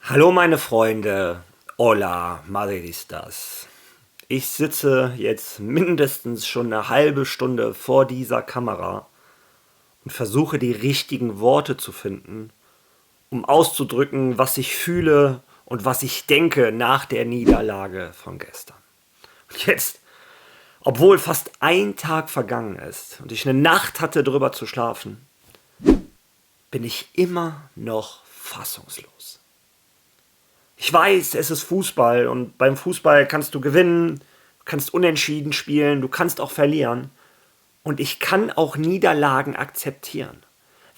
Hallo meine Freunde, hola Madridistas. Ich sitze jetzt mindestens schon eine halbe Stunde vor dieser Kamera und versuche die richtigen Worte zu finden, um auszudrücken, was ich fühle und was ich denke nach der Niederlage von gestern. Und jetzt, obwohl fast ein Tag vergangen ist und ich eine Nacht hatte, drüber zu schlafen, bin ich immer noch fassungslos. Ich weiß, es ist Fußball und beim Fußball kannst du gewinnen, kannst unentschieden spielen, du kannst auch verlieren. Und ich kann auch Niederlagen akzeptieren.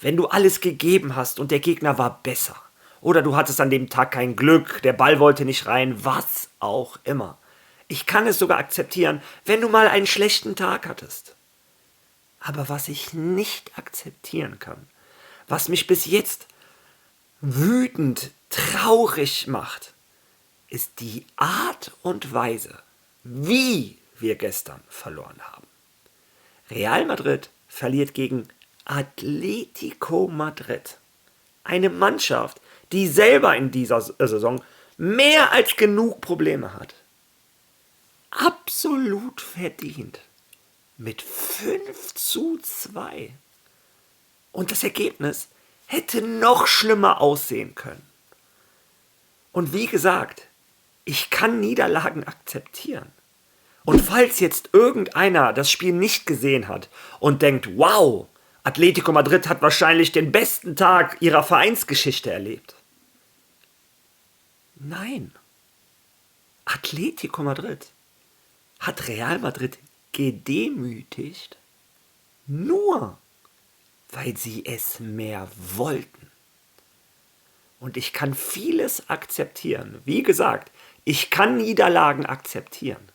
Wenn du alles gegeben hast und der Gegner war besser. Oder du hattest an dem Tag kein Glück, der Ball wollte nicht rein, was auch immer. Ich kann es sogar akzeptieren, wenn du mal einen schlechten Tag hattest. Aber was ich nicht akzeptieren kann, was mich bis jetzt wütend, traurig macht, ist die Art und Weise, wie wir gestern verloren haben. Real Madrid verliert gegen Atletico Madrid. Eine Mannschaft, die selber in dieser Saison mehr als genug Probleme hat. Absolut verdient. Mit 5:2. Und das Ergebnis hätte noch schlimmer aussehen können. Und wie gesagt, ich kann Niederlagen akzeptieren. Und falls jetzt irgendeiner das Spiel nicht gesehen hat und denkt, wow, Atletico Madrid hat wahrscheinlich den besten Tag ihrer Vereinsgeschichte erlebt. Nein, Atletico Madrid hat Real Madrid gedemütigt, nur weil sie es mehr wollten. Und ich kann vieles akzeptieren. Wie gesagt, ich kann Niederlagen akzeptieren.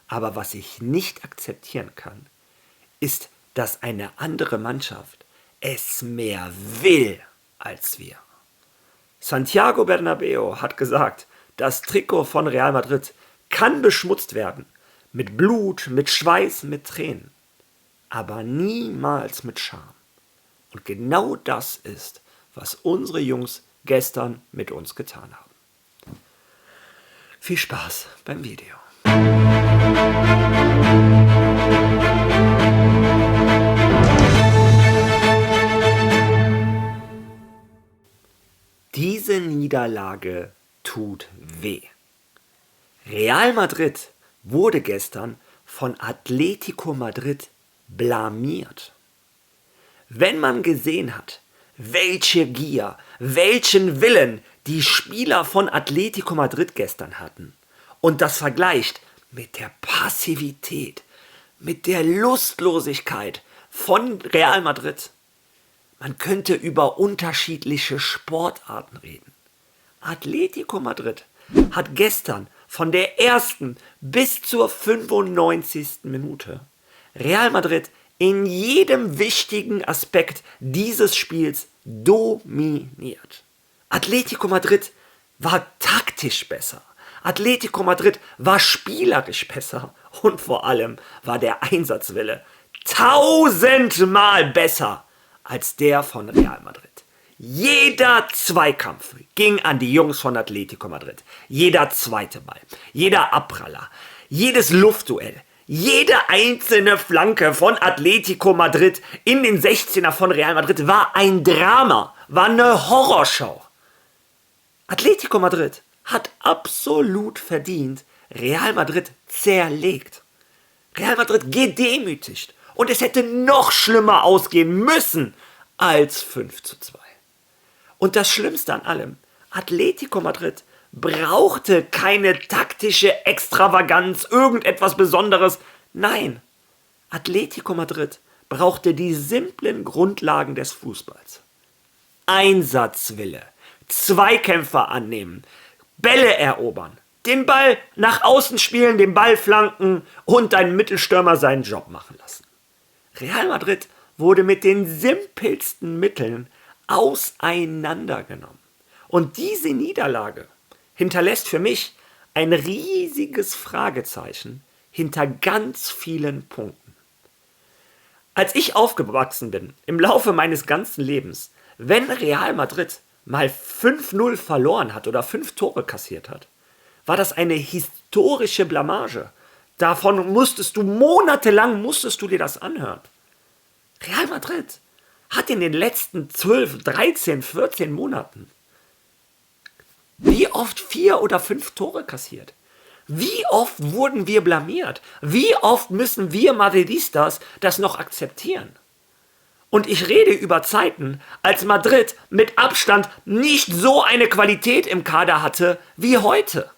Aber was ich nicht akzeptieren kann, ist, dass eine andere Mannschaft es mehr will als wir. Santiago Bernabéu hat gesagt, das Trikot von Real Madrid kann beschmutzt werden. Mit Blut, mit Schweiß, mit Tränen. Aber niemals mit Scham. Und genau das ist, was unsere Jungs gestern mit uns getan haben. Viel Spaß beim Video. Diese Niederlage tut weh. Real Madrid wurde gestern von Atletico Madrid blamiert. Wenn man gesehen hat, welche Gier, welchen Willen die Spieler von Atletico Madrid gestern hatten und das vergleicht mit der Passivität, mit der Lustlosigkeit von Real Madrid, man könnte über unterschiedliche Sportarten reden. Atletico Madrid hat gestern von der ersten bis zur 95. Minute Real Madrid in jedem wichtigen Aspekt dieses Spiels dominiert. Atletico Madrid war taktisch besser. Atletico Madrid war spielerisch besser. Und vor allem war der Einsatzwille tausendmal besser als der von Real Madrid. Jeder Zweikampf ging an die Jungs von Atletico Madrid. Jeder zweite Ball, jeder Abpraller, jedes Luftduell, jede einzelne Flanke von Atletico Madrid in den 16er von Real Madrid war ein Drama, war eine Horrorshow. Atletico Madrid hat absolut verdient Real Madrid zerlegt. Real Madrid gedemütigt. Und es hätte noch schlimmer ausgehen müssen als 5:2. Und das Schlimmste an allem, Atletico Madrid brauchte keine taktische Extravaganz, irgendetwas Besonderes. Nein, Atletico Madrid brauchte die simplen Grundlagen des Fußballs. Einsatzwille, Zweikämpfer annehmen, Bälle erobern, den Ball nach außen spielen, den Ball flanken und deinen Mittelstürmer seinen Job machen lassen. Real Madrid wurde mit den simpelsten Mitteln auseinandergenommen. Und diese Niederlage hinterlässt für mich ein riesiges Fragezeichen hinter ganz vielen Punkten. Als ich aufgewachsen bin, im Laufe meines ganzen Lebens, wenn Real Madrid mal 5:0 verloren hat oder 5 Tore kassiert hat, war das eine historische Blamage. Davon musstest du monatelang dir das anhören. Real Madrid hat in den letzten 12, 13, 14 Monaten wie oft 4 oder 5 Tore kassiert? Wie oft wurden wir blamiert? Wie oft müssen wir Madridistas das noch akzeptieren? Und ich rede über Zeiten, als Madrid mit Abstand nicht so eine Qualität im Kader hatte wie heute.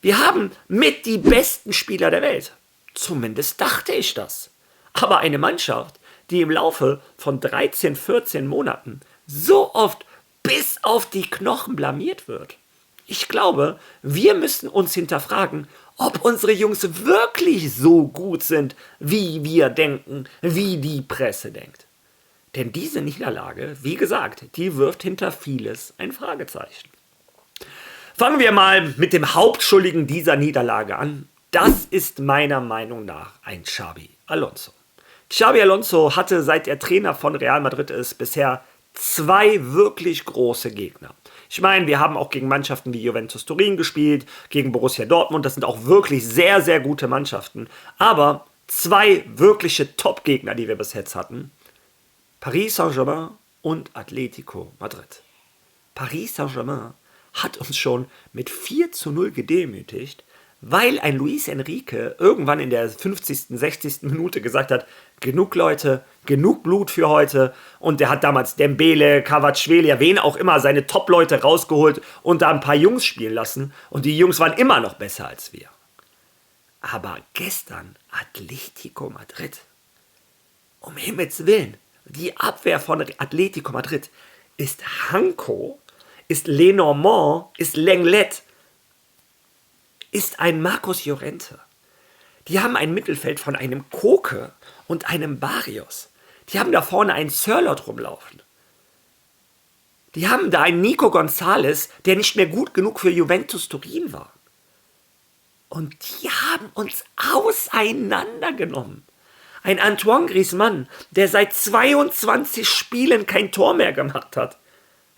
Wir haben mit die besten Spieler der Welt. Zumindest dachte ich das. Aber eine Mannschaft, die im Laufe von 13, 14 Monaten so oft bis auf die Knochen blamiert wird. Ich glaube, wir müssen uns hinterfragen, ob unsere Jungs wirklich so gut sind, wie wir denken, wie die Presse denkt. Denn diese Niederlage, wie gesagt, die wirft hinter vieles ein Fragezeichen. Fangen wir mal mit dem Hauptschuldigen dieser Niederlage an. Das ist meiner Meinung nach ein Xabi Alonso. Xabi Alonso hatte, seit er Trainer von Real Madrid ist, bisher 2 wirklich große Gegner. Ich meine, wir haben auch gegen Mannschaften wie Juventus Turin gespielt, gegen Borussia Dortmund, das sind auch wirklich sehr, sehr gute Mannschaften. Aber 2 wirkliche Top-Gegner, die wir bis jetzt hatten, Paris Saint-Germain und Atletico Madrid. Paris Saint-Germain hat uns schon mit 4:0 gedemütigt, weil ein Luis Enrique irgendwann in der 50., 60. Minute gesagt hat, genug Leute, genug Blut für heute. Und der hat damals Dembele, Kvaratskhelia, wen auch immer, seine Top-Leute rausgeholt und da ein paar Jungs spielen lassen. Und die Jungs waren immer noch besser als wir. Aber gestern Atletico Madrid. Um Himmels Willen, die Abwehr von Atletico Madrid ist Hanko, ist Lenormand, ist Lenglet, ist ein Marcos Llorente. Die haben ein Mittelfeld von einem Koke und einem Barrios. Die haben da vorne einen Sörloth rumlaufen. Die haben da einen Nico González, der nicht mehr gut genug für Juventus Turin war. Und die haben uns auseinandergenommen. Ein Antoine Griezmann, der seit 22 Spielen kein Tor mehr gemacht hat,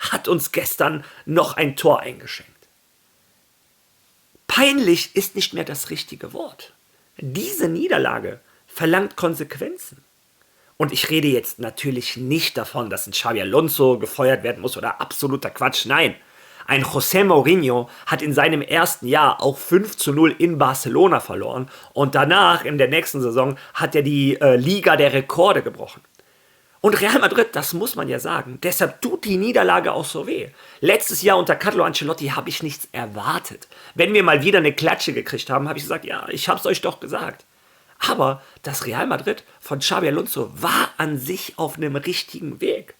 hat uns gestern noch ein Tor eingeschenkt. Peinlich ist nicht mehr das richtige Wort. Diese Niederlage verlangt Konsequenzen. Und ich rede jetzt natürlich nicht davon, dass ein Xabi Alonso gefeuert werden muss oder absoluter Quatsch. Nein, ein José Mourinho hat in seinem ersten Jahr auch 5:0 in Barcelona verloren. Und danach, in der nächsten Saison, hat er die Liga der Rekorde gebrochen. Und Real Madrid, das muss man ja sagen, deshalb tut die Niederlage auch so weh. Letztes Jahr unter Carlo Ancelotti habe ich nichts erwartet. Wenn wir mal wieder eine Klatsche gekriegt haben, habe ich gesagt, ja, ich habe es euch doch gesagt. Aber das Real Madrid von Xabi Alonso war an sich auf einem richtigen Weg.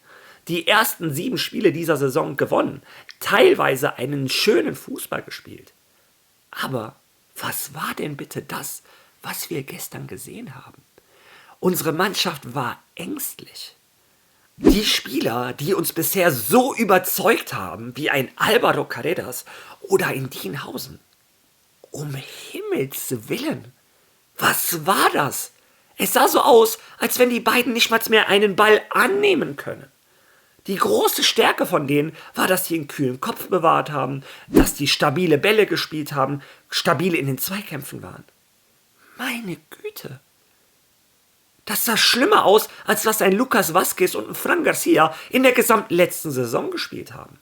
Die ersten 7 Spiele dieser Saison gewonnen, teilweise einen schönen Fußball gespielt. Aber was war denn bitte das, was wir gestern gesehen haben? Unsere Mannschaft war ängstlich. Die Spieler, die uns bisher so überzeugt haben, wie ein Álvaro Carreras oder ein Dienhausen. Um Himmels Willen, was war das? Es sah so aus, als wenn die beiden nicht mal mehr einen Ball annehmen können. Die große Stärke von denen war, dass sie einen kühlen Kopf bewahrt haben, dass die stabile Bälle gespielt haben, stabil in den Zweikämpfen waren. Meine Güte. Das sah schlimmer aus, als was ein Lucas Vázquez und ein Fran Garcia in der gesamten letzten Saison gespielt haben.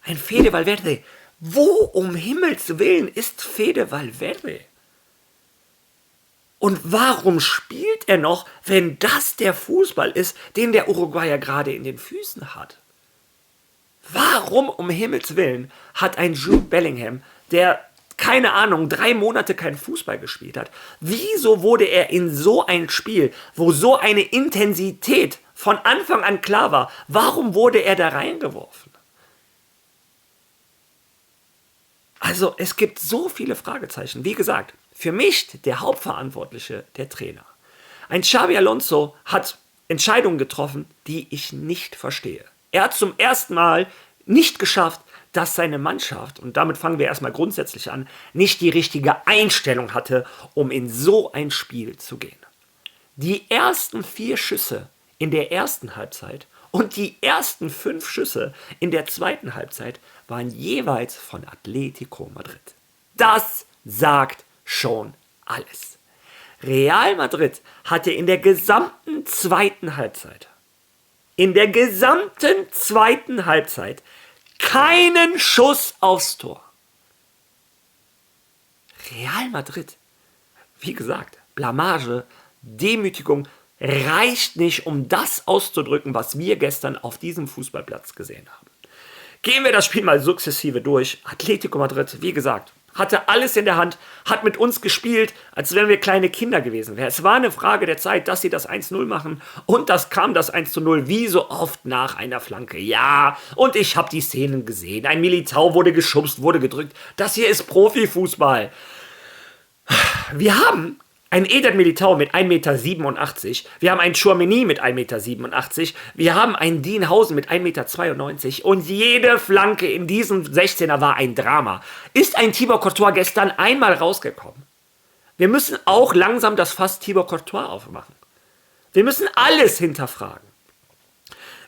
Ein Fede Valverde. Wo um Himmels Willen ist Fede Valverde? Und warum spielt er noch, wenn das der Fußball ist, den der Uruguayer gerade in den Füßen hat? Warum um Himmels Willen hat ein Jude Bellingham, der keine Ahnung, 3 Monate kein Fußball gespielt hat. Wieso wurde er in so ein Spiel, wo so eine Intensität von Anfang an klar war, warum wurde er da reingeworfen? Also es gibt so viele Fragezeichen. Wie gesagt, für mich der Hauptverantwortliche, der Trainer. Ein Xabi Alonso hat Entscheidungen getroffen, die ich nicht verstehe. Er hat zum ersten Mal nicht geschafft, dass seine Mannschaft, und damit fangen wir erstmal grundsätzlich an, nicht die richtige Einstellung hatte, um in so ein Spiel zu gehen. Die ersten 4 Schüsse in der ersten Halbzeit Und die ersten 5 Schüsse in der zweiten Halbzeit waren jeweils von Atletico Madrid. Das sagt schon alles. Real Madrid hatte in der gesamten zweiten Halbzeit keinen Schuss aufs Tor. Real Madrid, wie gesagt, Blamage, Demütigung, reicht nicht, um das auszudrücken, was wir gestern auf diesem Fußballplatz gesehen haben. Gehen wir das Spiel mal sukzessive durch. Atletico Madrid, wie gesagt, hatte alles in der Hand, hat mit uns gespielt, als wären wir kleine Kinder gewesen wären. Es war eine Frage der Zeit, dass sie das 1-0 machen und das kam das 1-0 wie so oft nach einer Flanke. Ja, und ich habe die Szenen gesehen. Ein Militao wurde geschubst, wurde gedrückt. Das hier ist Profifußball. Wir haben ein Eder Militao mit 1,87 Meter, wir haben einen Tchouaméni mit 1,87 Meter, wir haben einen Dean Housen mit 1,92 Meter und jede Flanke in diesem 16er war ein Drama. Ist ein Thibaut Courtois gestern einmal rausgekommen? Wir müssen auch langsam das Fass Thibaut Courtois aufmachen. Wir müssen alles hinterfragen.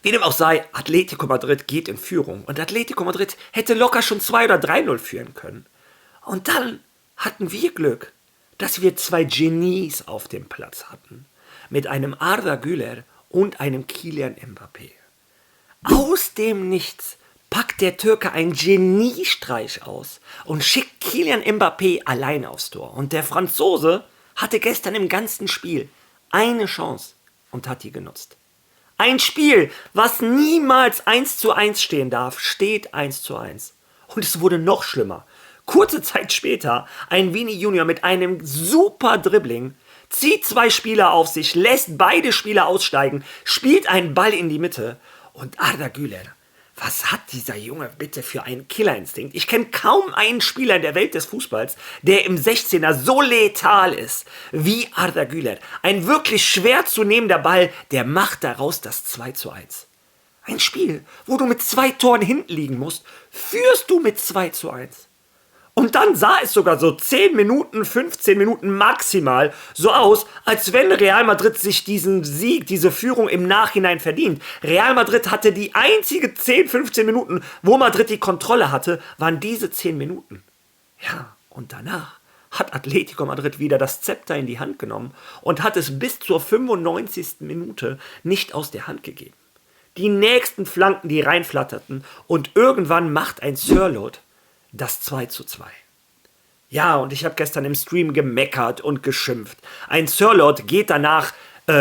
Wie dem auch sei, Atletico Madrid geht in Führung und Atletico Madrid hätte locker schon 2 oder 3-0 führen können. Und dann hatten wir Glück, dass wir 2 Genies auf dem Platz hatten. Mit einem Arda Güler und einem Kylian Mbappé. Aus dem Nichts packt der Türke einen Geniestreich aus und schickt Kylian Mbappé allein aufs Tor. Und der Franzose hatte gestern im ganzen Spiel eine Chance und hat die genutzt. Ein Spiel, was niemals 1:1 stehen darf, steht 1:1. Und es wurde noch schlimmer. Kurze Zeit später, ein Vini Junior mit einem super Dribbling, zieht 2 Spieler auf sich, lässt beide Spieler aussteigen, spielt einen Ball in die Mitte und Arda Güler. Was hat dieser Junge bitte für einen Killerinstinkt? Ich kenne kaum einen Spieler in der Welt des Fußballs, der im 16er so letal ist wie Arda Güler. Ein wirklich schwer zu nehmender Ball, der macht daraus das 2:1. Ein Spiel, wo du mit 2 Toren hinten liegen musst, führst du mit 2:1. Und dann sah es sogar so 10 Minuten, 15 Minuten maximal so aus, als wenn Real Madrid sich diesen Sieg, diese Führung im Nachhinein verdient. Real Madrid hatte die einzige 10, 15 Minuten, wo Madrid die Kontrolle hatte, waren diese 10 Minuten. Ja, und danach hat Atletico Madrid wieder das Zepter in die Hand genommen und hat es bis zur 95. Minute nicht aus der Hand gegeben. Die nächsten Flanken, die reinflatterten und irgendwann macht ein Sörloth das 2:2. Ja, und ich habe gestern im Stream gemeckert und geschimpft. Ein Sörloth geht danach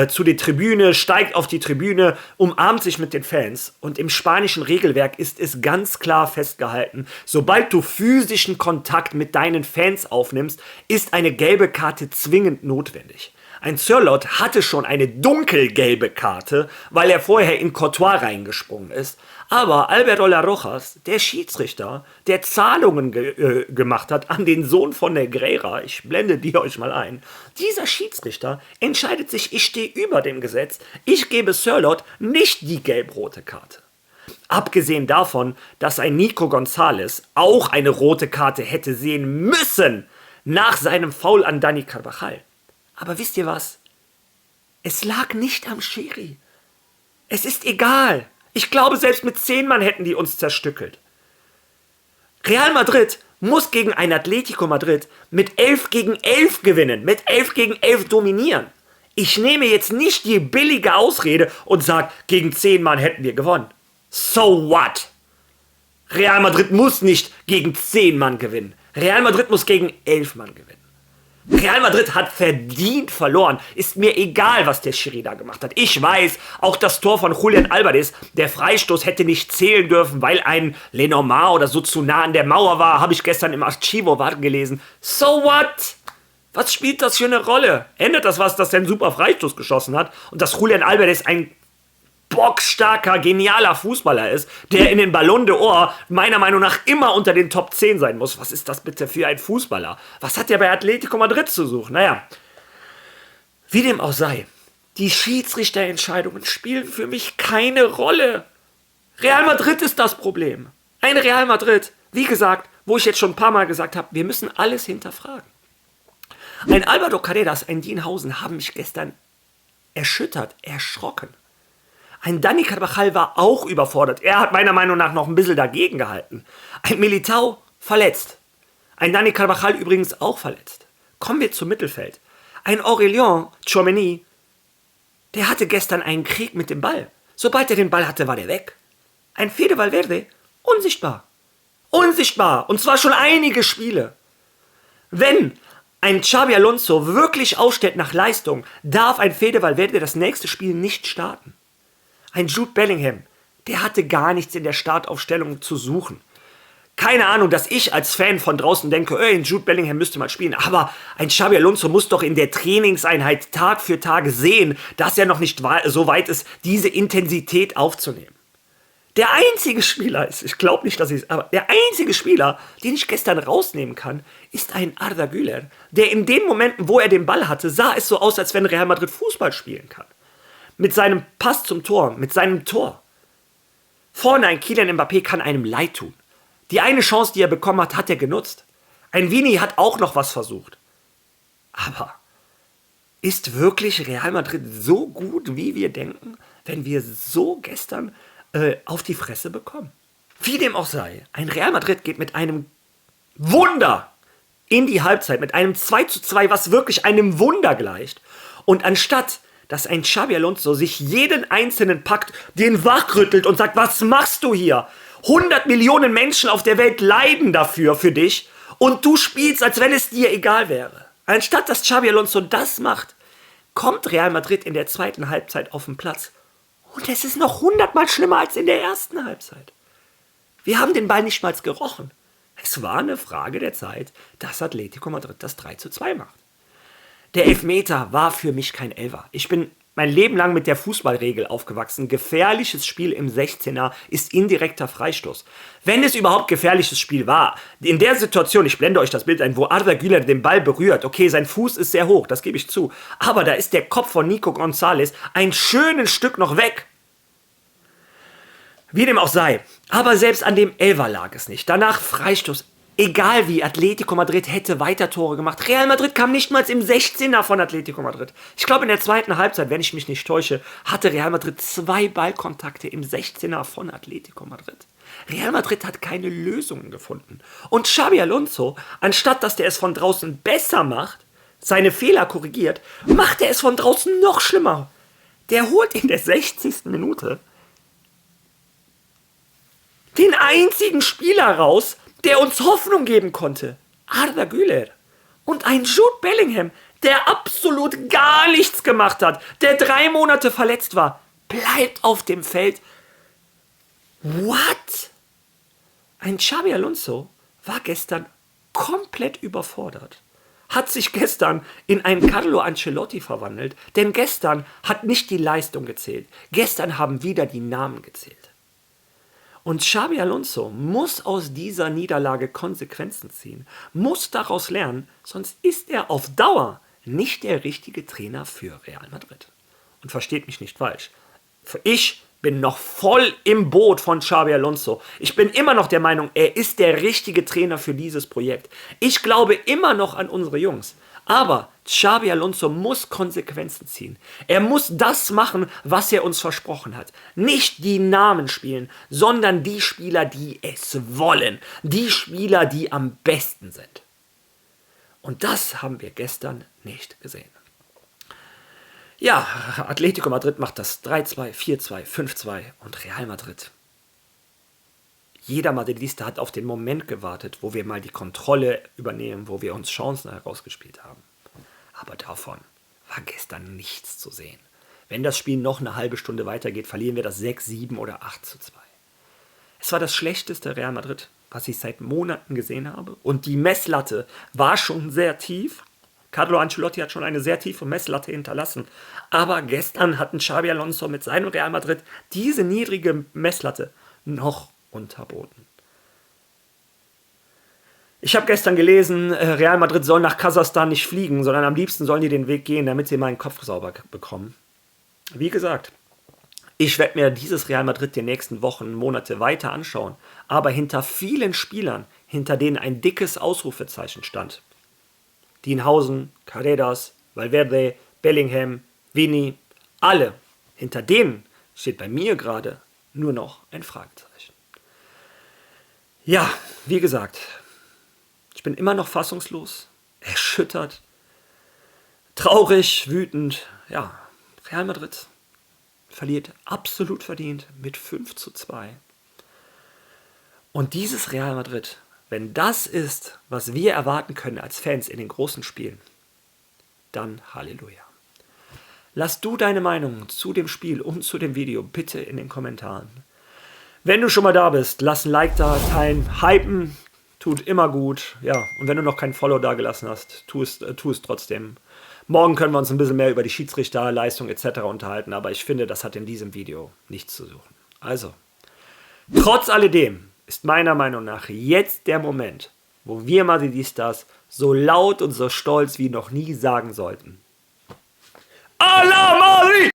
zu der Tribüne, steigt auf die Tribüne, umarmt sich mit den Fans. Und im spanischen Regelwerk ist es ganz klar festgehalten, sobald du physischen Kontakt mit deinen Fans aufnimmst, ist eine gelbe Karte zwingend notwendig. Ein Sörloth hatte schon eine dunkelgelbe Karte, weil er vorher in Courtois reingesprungen ist. Aber Alberto Rojas, der Schiedsrichter, der Zahlungen gemacht hat an den Sohn von Negreira, ich blende die euch mal ein, dieser Schiedsrichter entscheidet sich, ich stehe über dem Gesetz, ich gebe Sörloth nicht die gelb-rote Karte. Abgesehen davon, dass ein Nico González auch eine rote Karte hätte sehen müssen nach seinem Foul an Dani Carvajal. Aber wisst ihr was? Es lag nicht am Schiri. Es ist egal. Ich glaube, selbst mit 10 Mann hätten die uns zerstückelt. Real Madrid muss gegen ein Atletico Madrid mit 11-11 gewinnen, mit 11-11 dominieren. Ich nehme jetzt nicht die billige Ausrede und sage, gegen 10 Mann hätten wir gewonnen. So what? Real Madrid muss nicht gegen 10 Mann gewinnen. Real Madrid muss gegen 11 Mann gewinnen. Real Madrid hat verdient verloren. Ist mir egal, was der Schiri da gemacht hat. Ich weiß, auch das Tor von Julián Álvarez, der Freistoß hätte nicht zählen dürfen, weil ein Lenormand oder so zu nah an der Mauer war, habe ich gestern im Archivo gelesen. So what? Was spielt das für eine Rolle? Ändert das was, dass der einen super Freistoß geschossen hat und dass Julián Álvarez ein bockstarker, genialer Fußballer ist, der in den Ballon d'Or meiner Meinung nach immer unter den Top 10 sein muss. Was ist das bitte für ein Fußballer? Was hat der bei Atletico Madrid zu suchen? Naja, wie dem auch sei, die Schiedsrichterentscheidungen spielen für mich keine Rolle. Real Madrid ist das Problem. Ein Real Madrid, wie gesagt, wo ich jetzt schon ein paar Mal gesagt habe, wir müssen alles hinterfragen. Ein Álvaro Carreras, ein Dean Housen haben mich gestern erschüttert, erschrocken. Ein Dani Carvajal war auch überfordert. Er hat meiner Meinung nach noch ein bisschen dagegen gehalten. Ein Militao verletzt. Ein Dani Carvajal übrigens auch verletzt. Kommen wir zum Mittelfeld. Ein Aurélien Tchouaméni, der hatte gestern einen Krieg mit dem Ball. Sobald er den Ball hatte, war der weg. Ein Fede Valverde, unsichtbar. Unsichtbar. Und zwar schon einige Spiele. Wenn ein Xabi Alonso wirklich ausstellt nach Leistung, darf ein Fede Valverde das nächste Spiel nicht starten. Ein Jude Bellingham, der hatte gar nichts in der Startaufstellung zu suchen. Keine Ahnung, dass ich als Fan von draußen denke, ein Jude Bellingham müsste mal spielen. Aber ein Xabi Alonso muss doch in der Trainingseinheit Tag für Tag sehen, dass er noch nicht so weit ist, diese Intensität aufzunehmen. Der einzige Spieler ist, ich glaube nicht, dass ich es, aber der einzige Spieler, den ich gestern rausnehmen kann, ist ein Arda Güler, der in den Momenten, wo er den Ball hatte, sah es so aus, als wenn Real Madrid Fußball spielen kann. Mit seinem Pass zum Tor, mit seinem Tor. Vorne ein Kylian Mbappé kann einem leid tun. Die eine Chance, die er bekommen hat, hat er genutzt. Ein Vini hat auch noch was versucht. Aber ist wirklich Real Madrid so gut, wie wir denken, wenn wir so gestern auf die Fresse bekommen? Wie dem auch sei, ein Real Madrid geht mit einem Wunder in die Halbzeit, mit einem 2:2, was wirklich einem Wunder gleicht. Und anstatt dass ein Xabi Alonso sich jeden Einzelnen packt, den wachrüttelt und sagt, was machst du hier? 100 Millionen Menschen auf der Welt leiden dafür, für dich, und du spielst, als wenn es dir egal wäre. Anstatt dass Xabi Alonso das macht, kommt Real Madrid in der zweiten Halbzeit auf den Platz. Und es ist noch 100-mal schlimmer als in der ersten Halbzeit. Wir haben den Ball nicht mal gerochen. Es war eine Frage der Zeit, dass Atletico Madrid das 3:2 macht. Der Elfmeter war für mich kein Elfer. Ich bin mein Leben lang mit der Fußballregel aufgewachsen. Gefährliches Spiel im 16er ist indirekter Freistoß. Wenn es überhaupt gefährliches Spiel war, in der Situation, ich blende euch das Bild ein, wo Arda Güler den Ball berührt, okay, sein Fuß ist sehr hoch, das gebe ich zu, aber da ist der Kopf von Nico González ein schönes Stück noch weg. Wie dem auch sei, aber selbst an dem Elfer lag es nicht. Danach Freistoß. Egal wie, Atletico Madrid hätte weiter Tore gemacht. Real Madrid kam nicht mal im 16er von Atletico Madrid. Ich glaube, in der zweiten Halbzeit, wenn ich mich nicht täusche, hatte Real Madrid 2 Ballkontakte im 16er von Atletico Madrid. Real Madrid hat keine Lösungen gefunden. Und Xabi Alonso, anstatt dass der es von draußen besser macht, seine Fehler korrigiert, macht er es von draußen noch schlimmer. Der holt in der 60. Minute den einzigen Spieler raus, der uns Hoffnung geben konnte. Arda Güler. Und ein Jude Bellingham, der absolut gar nichts gemacht hat, der 3 Monate verletzt war, bleibt auf dem Feld. What? Ein Xabi Alonso war gestern komplett überfordert. Hat sich gestern in einen Carlo Ancelotti verwandelt, denn gestern hat nicht die Leistung gezählt. Gestern haben wieder die Namen gezählt. Und Xabi Alonso muss aus dieser Niederlage Konsequenzen ziehen, muss daraus lernen, sonst ist er auf Dauer nicht der richtige Trainer für Real Madrid. Und versteht mich nicht falsch. Ich bin noch voll im Boot von Xabi Alonso. Ich bin immer noch der Meinung, er ist der richtige Trainer für dieses Projekt. Ich glaube immer noch an unsere Jungs. Aber Xabi Alonso muss Konsequenzen ziehen. Er muss das machen, was er uns versprochen hat. Nicht die Namen spielen, sondern die Spieler, die es wollen. Die Spieler, die am besten sind. Und das haben wir gestern nicht gesehen. Ja, Atletico Madrid macht das 3:2, 4:2, 5:2 und Real Madrid. Jeder Madridista hat auf den Moment gewartet, wo wir mal die Kontrolle übernehmen, wo wir uns Chancen herausgespielt haben. Aber davon war gestern nichts zu sehen. Wenn das Spiel noch eine halbe Stunde weitergeht, verlieren wir das 6, 7 oder 8:2. Es war das schlechteste Real Madrid, was ich seit Monaten gesehen habe. Und die Messlatte war schon sehr tief. Carlo Ancelotti hat schon eine sehr tiefe Messlatte hinterlassen. Aber gestern hat Xabi Alonso mit seinem Real Madrid diese niedrige Messlatte noch unterboten. Ich habe gestern gelesen, Real Madrid soll nach Kasachstan nicht fliegen, sondern am liebsten sollen die den Weg gehen, damit sie meinen Kopf sauber bekommen. Wie gesagt, ich werde mir dieses Real Madrid die nächsten Wochen, Monate weiter anschauen. Aber hinter vielen Spielern, hinter denen ein dickes Ausrufezeichen stand, Dienhausen, Carreras, Valverde, Bellingham, Vini, alle, hinter denen steht bei mir gerade nur noch ein Fragezeichen. Ja, wie gesagt, ich bin immer noch fassungslos, erschüttert, traurig, wütend. Ja, Real Madrid verliert absolut verdient mit 5:2. Und dieses Real Madrid, wenn das ist, was wir erwarten können als Fans in den großen Spielen, dann Halleluja. Lass du deine Meinung zu dem Spiel und zu dem Video bitte in den Kommentaren. Wenn du schon mal da bist, lass ein Like da, teilen, hypen, tut immer gut. Ja, und wenn du noch kein Follow da gelassen hast, tu es trotzdem. Morgen können wir uns ein bisschen mehr über die Schiedsrichterleistung etc. unterhalten, aber ich finde, das hat in diesem Video nichts zu suchen. Also, trotz alledem ist meiner Meinung nach jetzt der Moment, wo wir Madridistas so laut und so stolz wie noch nie sagen sollten: A la Madrid!